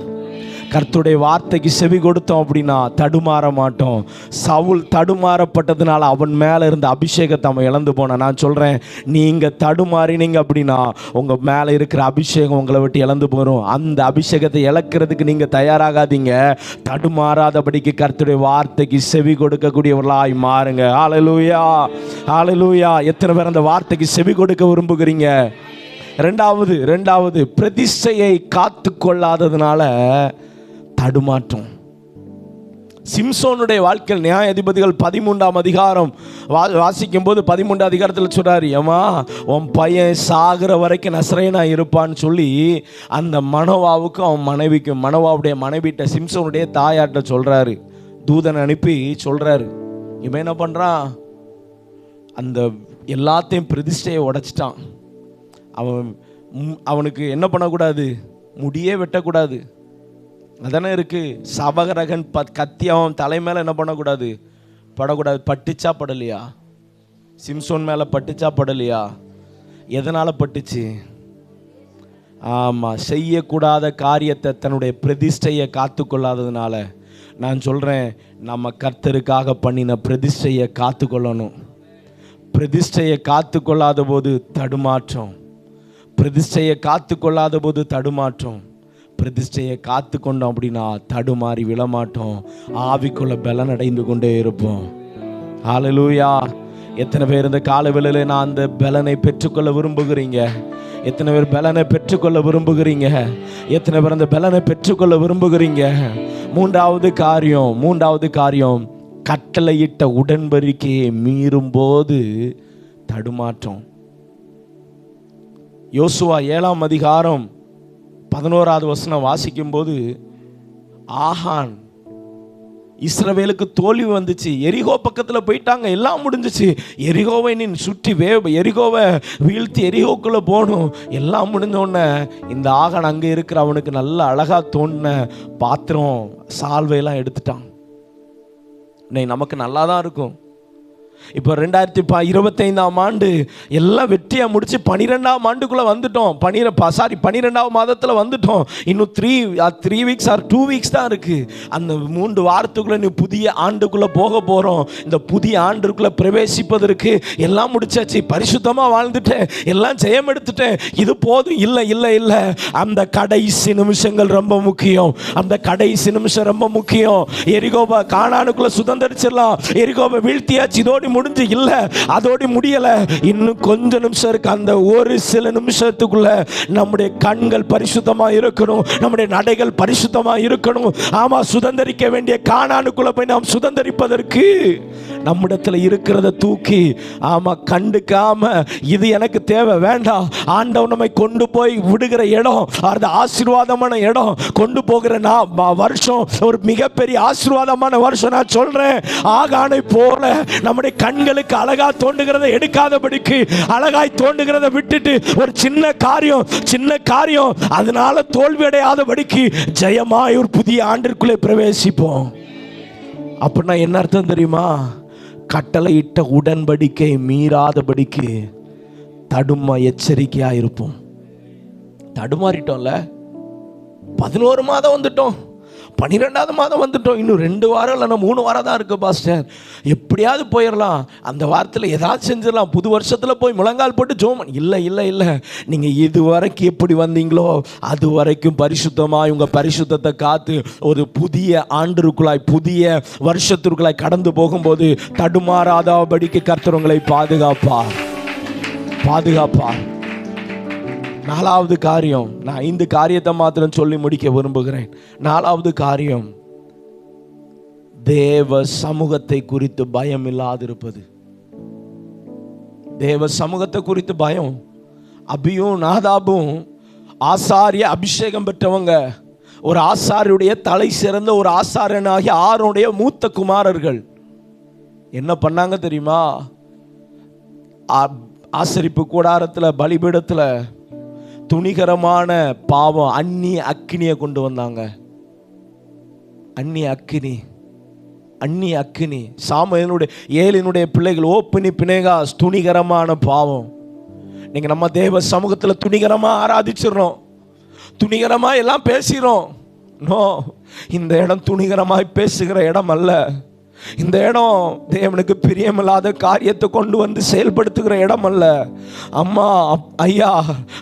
கர்த்தருடைய வார்த்தைக்கு செவி கொடுத்தோம் அப்படின்னா தடுமாற மாட்டோம். சவுல் தடுமாறப்பட்டதுனால அவன் மேலே இருந்த அபிஷேகத்தை அவன் இழந்து போனான். நான் சொல்கிறேன், நீங்கள் தடுமாறினீங்க அப்படின்னா உங்கள் மேலே இருக்கிற அபிஷேகம் உங்களை விட்டு இழந்து போகிறோம். அந்த அபிஷேகத்தை இழக்கிறதுக்கு நீங்கள் தயாராகாதீங்க. தடுமாறாதபடிக்கு கர்த்தருடைய வார்த்தைக்கு செவி கொடுக்கக்கூடியவர்களாய் மாறுங்க. ஹல்லேலூயா, ஹல்லேலூயா. எத்தனை பேர் அந்த வார்த்தைக்கு செவி கொடுக்க விரும்புகிறீங்க? ரெண்டாவது பிரதிஷ்டையை காத்து கொள்ளாததுனால தடுமாற்றம். சிம்சோனுடைய வாழ்க்கையில் நியாயாதிபதிகள் 13ஆம் அதிகாரம் வாசிக்கும் போது 13ஆம் அதிகாரத்தில் சொல்றாரு, ஏமா உன் பையன் சாகிற வரைக்கும் நசரேனா இருப்பான்னு சொல்லி அந்த மனோவாவுக்கும் அவன் மனைவிக்கும், மனோவாவுடைய மனைவிட்ட சிம்சோனுடைய தாயாட்ட சொல்றாரு. தூதன் அனுப்பி சொல்றாரு. இவன் என்ன பண்றான்? அந்த எல்லாத்தையும் பிரதிஷ்டையை உடைச்சிட்டான். அவனுக்கு என்ன பண்ணக்கூடாது? முடியே வெட்டக்கூடாது. அதானே இருக்கு. சபகரகன் கத்தி அவன் தலை மேலே என்ன பண்ணக்கூடாது? படக்கூடாது. பட்டுச்சா படலையா? சிம்சோன் மேலே பட்டுச்சா படலையா? எதனால் பட்டுச்சு? ஆமாம், செய்யக்கூடாத காரியத்தை தன்னுடைய பிரதிஷ்டையை காத்து கொள்ளாததுனால. நான் சொல்கிறேன், நம்ம கர்த்தருக்காக பண்ணின பிரதிஷ்டையை காத்து கொள்ளணும். பிரதிஷ்டையை காத்து கொள்ளாத போது தடுமாற்றம். பிரதிஷ்டையை காத்து கொள்ளாத போது தடுமாற்றம். பிரதிஷ்டையை காத்து கொண்டோம் அப்படின்னா தடுமாறி விழமாட்டோம். ஆவிக்குள்ள பலன் அடைந்து கொண்டே இருப்போம். ஹல்லேலூயா. எத்தனை பேர் இந்த காலவேளையில நான் அந்த பலனை பெற்றுக்கொள்ள விரும்புகிறீங்க? எத்தனை பேர் பலனை பெற்றுக்கொள்ள விரும்புகிறீங்க? எத்தனை பேர் அந்த பலனை பெற்றுக்கொள்ள விரும்புகிறீங்க? மூன்றாவது காரியம் கட்டளையிட்ட உடன்படிக்கையை மீறும் போது தடுமாற்றம். யோசுவா 7ஆம் அதிகாரம் 11வது வசனம் வாசிக்கும் போது, ஆகான் இஸ்ரவேலுக்கு தோல்வி வந்துச்சு. எரிகோ பக்கத்தில் போயிட்டாங்க, எல்லாம் முடிஞ்சிச்சு. எரிகோவை நீ சுற்றி எரிகோவை வீழ்த்தி எரிகோக்குள்ளே போகணும். எல்லாம் முடிஞ்சோடனே இந்த ஆகான் அங்கே இருக்கிற அவனுக்கு நல்ல அழகாக தோணின பாத்திரம் சால்வையெல்லாம் எடுத்துட்டான். இன்னைக்கு நமக்கு நல்லா தான் இருக்கும். இப்போ 2025ஆம் ஆண்டு எல்லாம் வெற்றியாக முடிச்சு 12ஆம் ஆண்டுக்குள்ளே வந்துட்டோம். 12ஆம் மாதத்தில் வந்துட்டோம். இன்னும் 3 வீக்ஸ் ஆர் 2 வீக்ஸ் தான் இருக்குது. அந்த 3 வாரத்துக்குள்ளே நீ புதிய ஆண்டுக்குள்ளே போக போகிறோம். இந்த புதிய ஆண்டுக்குள்ளே பிரவேசிப்பதற்கு எல்லாம் முடிச்சாச்சு. பரிசுத்தமாக வாழ்ந்துட்டேன், எல்லாம் ஜெயம் எடுத்துட்டேன், இது போதும். இல்லை இல்லை இல்லை, அந்த கடைசி நிமிஷங்கள் ரொம்ப முக்கியம். அந்த கடைசி நிமிஷம் ரொம்ப முக்கியம். எரிகோவை கானானுக்குள்ளே சுதந்திரிச்சிடலாம். எரிகோவை வீழ்த்தியாச்சு, இதோட அதோடு முடிஞ்சு இல்லை, அதோடு முடியலை, இன்னும் கொஞ்ச நிமிஷம் இருக்கு. அந்த ஒரு சில நிமிஷத்துக்குள்ள நம்முடைய கண்கள் பரிசுத்தமா இருக்கணும், நம்முடைய நடைகள் பரிசுத்தமா இருக்கணும். ஆமா, சுதந்தரிக்க வேண்டிய கானானுக்குள்ள போய் நாம் சுதந்தரிப்பதற்கு நம்மிடத்துல இருக்கிறத தூக்கி ஆமா கண்டுக்காம இது எனக்கு தேவை வேண்டாம், ஆண்டவர் நம்மை கொண்டு போய் விடுகிற இடம் அது ஆசீர்வாதமான இடம், கொண்டு போகிற வருஷம் ஒரு மிகப்பெரிய ஆசீர்வாதமான வருஷம். நான் சொல்றேன், ஆகானை போல நம்முடைய கண்களுக்கு அழகா தோன்றுகிறத எடுக்காதபடிக்கு, அழகாய் தோன்றுகிறத விட்டுட்டு ஒரு சின்ன காரியம் அதனால தோல்வி அடையாதபடிக்கு ஜெயமாய் ஒரு புதிய ஆண்டிற்குள்ளே பிரவேசிப்போம். அப்படின்னா என்ன அர்த்தம் தெரியுமா? கட்டளையிட்ட உடன்படிக்கை மீறாதபடிக்கு எச்சரிக்கையா இருப்போம். தடுமாறிட்டோம்ல, 11 மாதம் வந்துட்டோம், 12வது மாதம் வந்துட்டோம், இன்னும் 2 வாரம் இல்லைன்னா 3 வாரம் தான் இருக்கு பாஸ்டர், எப்படியாவது போயிடலாம், அந்த வாரத்தில் ஏதாவது செஞ்சிடலாம், புது வருஷத்தில் போய் முழங்கால் போட்டு ஜோம். இல்லை, நீங்கள் இது வரைக்கும் எப்படி வந்தீங்களோ அது வரைக்கும் பரிசுத்தமாய் உங்கள் பரிசுத்தத்தை காத்து ஒரு புதிய ஆண்டிற்குள்ளாய் புதிய வருஷத்திற்குள்ளாய் கடந்து போகும்போது தடுமாறாதபடிக்கு கர்த்தர் உங்களை பாதுகாப்பார். 4வது காரியம், நான் 5 காரியத்தை மாத்திரம் சொல்லி முடிக்க விரும்புகிறேன். 4வது காரியம், தேவ சமூகத்தை குறித்து பயம் இல்லாதிருப்பது. தேவ சமூகத்தை குறித்து பயம். அபியும் நாதாபும் ஆசாரிய அபிஷேகம் பெற்றவங்க, ஒரு ஆசாரியுடைய தலை சிறந்த ஒரு ஆசாரியனாகிய ஆரோனுடைய மூத்த குமாரர்கள். என்ன பண்ணாங்க தெரியுமா? ஆசரிப்பு கூடாரத்தில் பலிபீடத்தில் துணிகரமான பாவம் அந்நிய அக்கினியை கொண்டு வந்தாங்க. அந்நிய அக்கினி சாமுவேலுடைய ஏலினுடைய பிள்ளைகள் ஓப்பினி பினேகாஸ், துணிகரமான பாவம். நீங்க நம்ம தேவ சமூகத்தில் துணிகரமா ஆராதிச்சிடறோம், துணிகரமா எல்லாம் பேசுகிறோம். நோ, இந்த இடம் துணிகரமாய் பேசுகிற இடம் அல்ல. இந்த இடம் தேவனுக்கு பிரியமில்லாத காரியத்தை கொண்டு வந்து செயல்படுத்துகிற இடம் அல்ல. அம்மா, ஐயா,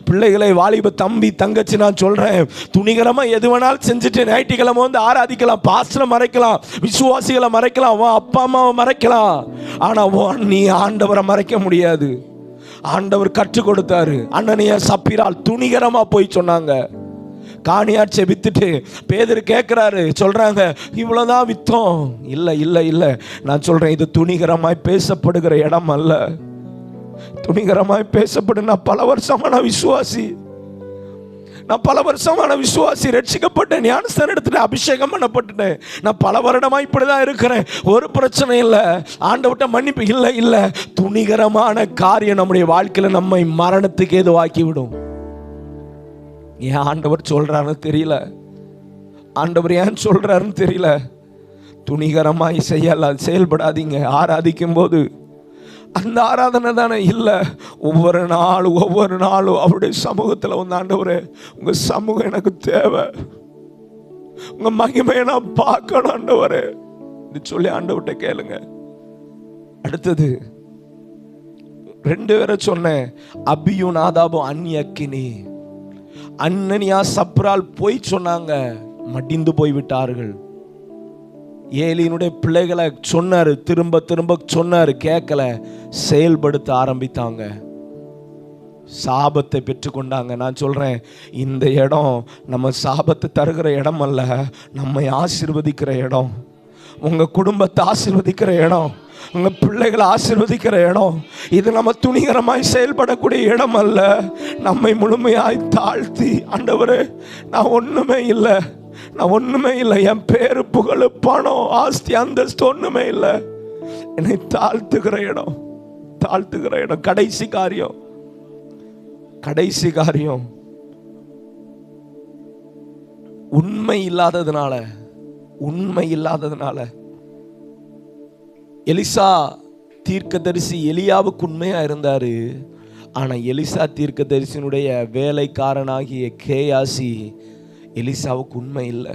பிள்ளைகளை, வாலிப தம்பி, தங்கச்சி, நான் சொல்றேன், துணிகரமா எது வேணாலும் செஞ்சுட்டு ஞாயிற்றுக்கிழமை வந்து ஆராதிக்கலாம், பாஸ்டரை மறைக்கலாம், விசுவாசிகளை மறைக்கலாம், அப்பா அம்மாவை மறைக்கலாம். ஆனா நீ ஆண்டவரை மறைக்க முடியாது. ஆண்டவர் கற்றுக் கொடுத்தாரு. அண்ணனைய சப்பிரால் துணிகரமா போய் சொன்னாங்க. காணியாட்சியை வித்துட்டு பேதர் கேட்கிறாரு, சொல்றாங்க, இவ்வளவுதான் வித்தோம். இல்ல, நான் சொல்றேன், இது துணிகரமாய் பேசப்படுகிற இடம் அல்ல. துணிகரமாய் பேசப்படு. நான் பல வருஷமான விசுவாசி, ரட்சிக்கப்பட்டேன், ஞானஸ்தானம் எடுத்துட்டேன், அபிஷேகம் பண்ணப்பட்டுட்டேன், நான் பல வருடமா இப்படிதான் இருக்கிறேன், ஒரு பிரச்சனை இல்லை, ஆண்டவர்ட்ட மன்னிப்பு இல்லை. துணிகரமான காரியம் நம்முடைய வாழ்க்கையில நம்மை மரணத்துக்கு ஏதுவாக்கி விடும். ஏன் ஆண்டவர் சொல்றாருன்னு தெரியல, ஆண்டவர் ஏன் சொல்றாருன்னு தெரியல. துணிகரமாய் செயல்படாதீங்க. ஆராதிக்கும் போது அந்த ஆராதனை தானே இல்லை, ஒவ்வொரு நாளும் அவருடைய சமூகத்தில் வந்து, ஆண்டவரே உங்க சமூகம் எனக்கு தேவை, உங்க மகிமையை நான் பார்க்கணும் ஆண்டவரே சொல்லி ஆண்டவர்கிட்ட கேளுங்க. அடுத்தது 2 பேரை சொன்னேன், அபியும் நாதாபும் அந்நிய அக்கினி. அன்னனியா சப்ரால் போய் சொன்னாங்க, மடிந்து போய் விட்டார்கள். ஏலியினுடைய பிள்ளைகளை சொன்னாரு, திரும்ப சொன்னாரு, கேட்கல, செயல்படுத்த ஆரம்பித்தாங்க, சாபத்தை பெற்றுக்கொண்டாங்க. நான் சொல்றேன், இந்த இடம் நம்ம சாபத்தை தருகிற இடம் அல்ல, நம்மை ஆசீர்வதிக்கிற இடம். உங்க குடும்பத்தை ஆசீர்வதிக்கிற இடம், உங்க பிள்ளைகளை ஆசீர்வதிக்கிற இடம். இது நம்ம துணிகரமாய் செயல்படக்கூடிய இடம் அல்ல. நம்மை முழுமையாய் தாழ்த்தி, ஆண்டவரே நான் ஒண்ணுமே இல்லை, என் பேரு புகழ் பணம் ஆஸ்தி அந்தஸ்து ஒண்ணுமே இல்லை, என்னை தாழ்த்துகிற இடம். கடைசி காரியம் உண்மை இல்லாததுனால எலிசா தீர்க்கதரிசி எலியாவுக்கு உண்மையா இருந்தாரு. ஆனா எலிசா தீர்க்கதரிசியினுடைய வேலைக்காரனாகிய கேயாசி எலிசாவுக்கு உண்மை இல்லை.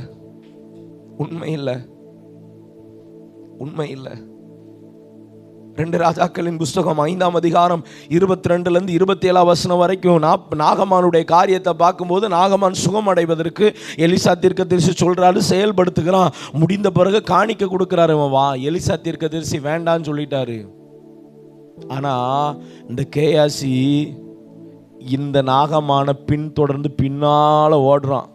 2 ராஜாக்களின் புஸ்தகம் 5ஆம் அதிகாரம் 22 27 வசனம் வரைக்கும் நாகமானுடைய காரியத்தை பார்க்கும்போது, நாகமான் சுகம் அடைவதற்கு எலிசா தீர்க்கதரிசி சொல்றாரு, செயல்படுத்துகிறான். முடிந்த பிறகு காணிக்க கொடுக்கிறாரு. வா, எலிசா தீர்க்கதரிசி வேண்டான்னு சொல்லிட்டாரு. ஆனா இந்த கேயாசி இந்த நாகமான பின்தொடர்ந்து பின்னால ஓடுறான்.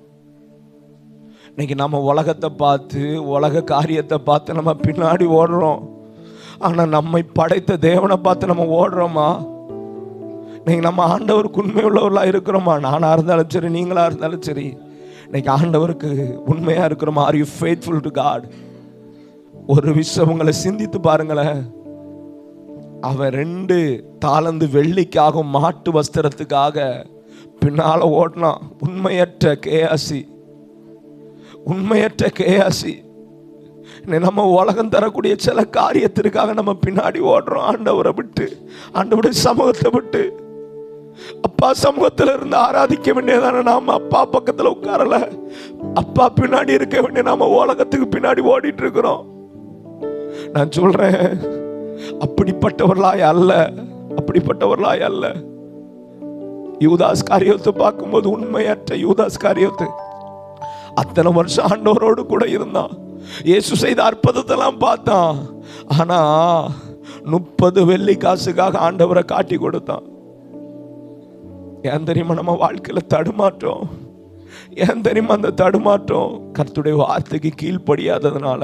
இன்னைக்கு நம்ம உலகத்தை பார்த்து உலக காரியத்தை பார்த்து நம்ம பின்னாடி ஓடுறோம். ஆனா நம்மை படைத்த தேவனை பார்த்து நம்ம ஓடுறோமா? இன்னைக்கு நம்ம ஆண்டவருக்கு உண்மை உள்ளவர்களா இருக்கிறோமா? நானா இருந்தாலும் சரி, நீங்களா இருந்தாலும் சரி, இன்னைக்கு ஆண்டவருக்கு உண்மையா இருக்கிறோமா? Are you faithful to God? ஒரு விஷயம் உங்களை சிந்தித்து பாருங்களேன். அவன் 2 தாலந்து வெள்ளிக்காக மாட்டு வஸ்திரத்துக்காக பின்னால ஓடினான். உண்மையற்ற கேயாசி. நம்ம உலகம் தரக்கூடிய சில காரியத்திற்காக நம்ம பின்னாடி ஓடுறோம். ஆண்டவரை விட்டு, ஆண்டவருடைய சமூகத்தை விட்டு. அப்பா சமூகத்தில் இருந்து ஆராதிக்க வேண்டியதான நாம அப்பா பக்கத்துல உட்காரல. அப்பா பின்னாடி இருக்க வேண்டிய நாம உலகத்துக்கு பின்னாடி ஓடிட்டு இருக்கிறோம். நான் சொல்றேன், அப்படிப்பட்டவர்களாய் அல்ல. யூதாஸ் காரியத்தை பார்க்கும்போது உண்மையற்ற யூதாஸ் காரியத்தை அத்தனை வருஷம் ஆண்டவரோடு கூட இருந்தான். இயேசு செய்த அற்புதத்தெல்லாம் பார்த்தான். ஆனா 30 வெள்ளி காசுக்காக ஆண்டவரை காட்டி கொடுத்தான். ஏன் தெரியுமா நம்ம வாழ்க்கையில தடுமாற்றம்? ஏன் தெரியுமா அந்த தடுமாற்றம்? கர்த்தருடைய வார்த்தைக்கு கீழ்ப்படியாததுனால,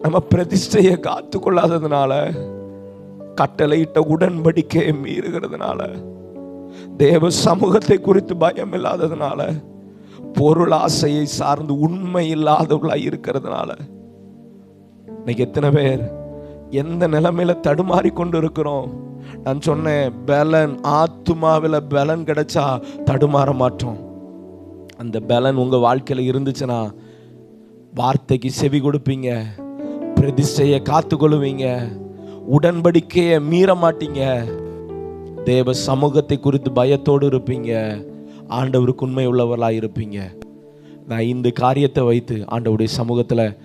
நம்ம பிரதிஷ்டையை காத்து கொள்ளாததுனால, கட்டளையிட்ட உடன்படிக்கையை மீறுகிறதுனால, தேவ சமூகத்தை குறித்து பயம் இல்லாததுனால, பொருள் ஆசையை சார்ந்து உண்மை இல்லாதவர்களா இருக்கிறதுனால, இன்னைக்கு எத்தனை பேர் எந்த நிலைமையில தடுமாறி கொண்டு இருக்கிறோம்? நான் சொன்னேன், பலன், ஆத்துமாவில் பலன் கிடைச்சா தடுமாற மாட்டோம். அந்த பலன் உங்க வாழ்க்கையில இருந்துச்சுன்னா வார்த்தைக்கு செவி கொடுப்பீங்க, பிரதிஷ்டையை காத்து கொள்ளுவீங்க, உடன்படிக்கையை மீற மாட்டீங்க, தேவ சமூகத்தை குறித்து பயத்தோடு இருப்பீங்க, ஆண்டவருக்கு உண்மை உள்ளவர்களாக இருப்பீங்க. நான் இந்த காரியத்தை வைத்து ஆண்டவருடைய சமூகத்தில்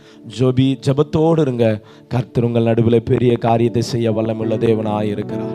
ஜபத்தோடு இருங்க. கர்த்தர் உங்கள் நடுவில் பெரிய காரியத்தை செய்ய வல்லமுள்ள தேவனாக இருக்கிறார்.